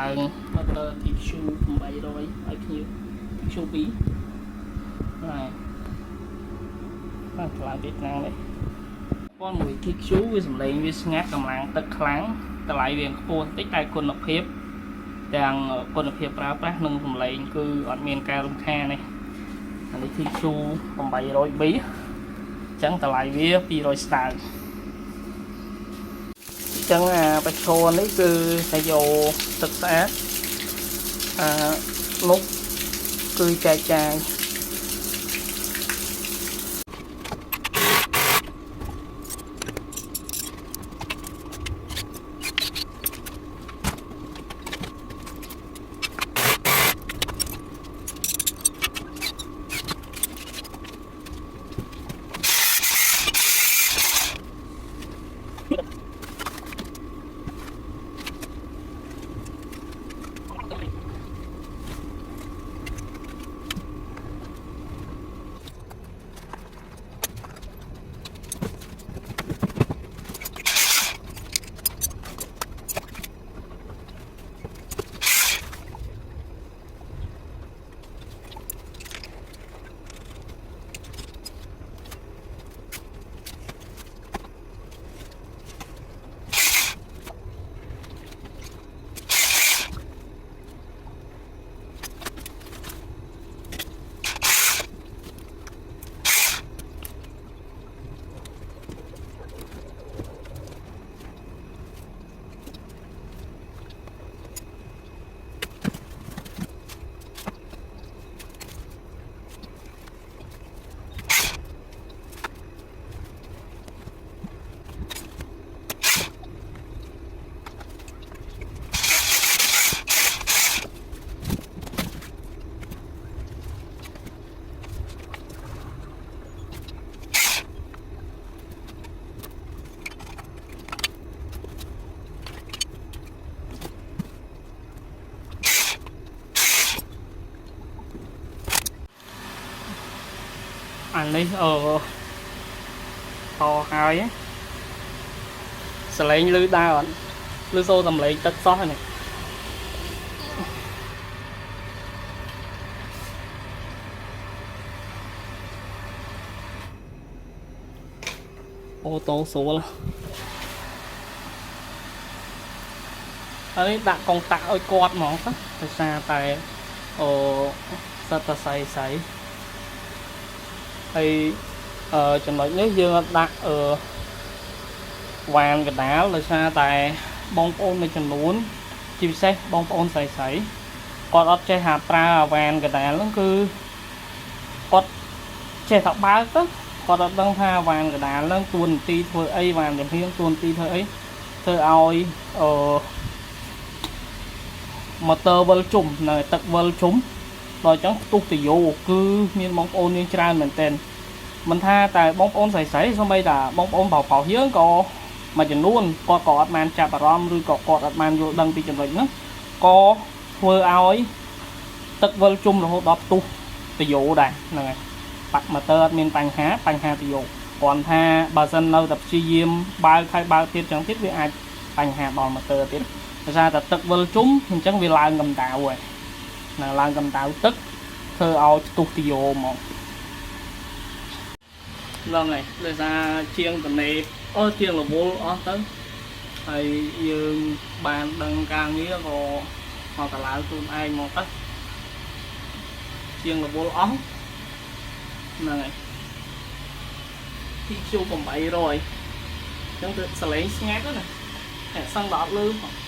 ឡើងមកទៅទីឈូ800ឲ្យភ្ញៀវទីឈូ2ហើយថ្លៃពីខាងនេះប៉ុនមួយទីឈូវាសម្លេងវាស្ងាត់កម្លាំងទឹកខ្លាំងតម្លៃវាខ្ពស់បន្តិចតែគុណភាពទាំងគុណភាពប្រើប្រាស់និងសម្លេងគឺអត់មានការរំខានទេអានេះទីឈូ 800B អញ្ចឹងតម្លៃវា200ស្ដើងអញ្ចឹងអាបច្ឆោនេះគឺតែយកទឹកស្អាតនោះគឺចែកចាយអានេះតហើយសលេងលឺដើរអត់លឺសូរសំឡេងទឹកសោះនេះអូតូស្រួលហើយដាក់កុងតាក់ឲ្យគាត់ហ្មងទៅដោយសារតែសិតតែស្អីហើយចំណុចនេះយើងដាក់វ៉ានកដាលដោយសារតែបងប្អូនមួយចំនួនជាពិសេសបងប្អូនស្រីគាត់អត់ចេះហាប្រើវ៉ានកដាលហ្នឹងគឺគាត់ចេះតែបើកទៅគាត់អត់ដឹងថាវ៉ានកដាលហ្នឹងទួនាទីធ្វើអីវ៉ានចំហៀងទួនាទីធ្វើអីធ្វើឲ្យម៉ូទ័រវិលជុំនៅទឹកវិលជុំដល់អញ្ចឹងផ្ទុះទៅយោគឺមានបងប្អូនយើងច្រើនមែនទែនមិនថាតែបងប្អូនស្រីសូម្បីតែបងប្អូនប្រុសយើងក៏មួយចំនួនគាត់ក៏អត់បានចាប់អារម្មណ៍ឬក៏គាត់អត់បានយល់ដឹងពីចំណុចហ្នឹងក៏ធ្វើឲ្យទឹកវិលជុំរហូតដល់ផ្ទុះទៅយោដែរហ្នឹងហើយបាក់ម៉ូទ័រអត់មានបញ្ហាទៅយោគ្រាន់ថាបើសិននៅតែព្យាយាមបើកទៀតចឹងទៀតវាអាចបញ្ហាដល់ម៉ូទ័រទៀតដោយសារតែទឹកវិលជុំអញ្ចឹងវាឡើងកម្ដៅហើយឡើងកម្ដៅទឹកធ្វើឲ្យផ្ទុះទីយោហ្មងឡើងហើយដោយសារជាងតនេជាងរវល់អស់ទៅហើយយើងបានដឹងការងារក៏មកតឡើងខ្លួនឯងមកទៅជាងរវល់អស់ហ្នឹងហើយទីជួ800អញ្ចឹងទៅសលេងស្ងាត់ណាតែសឹងដល់អត់លឺផង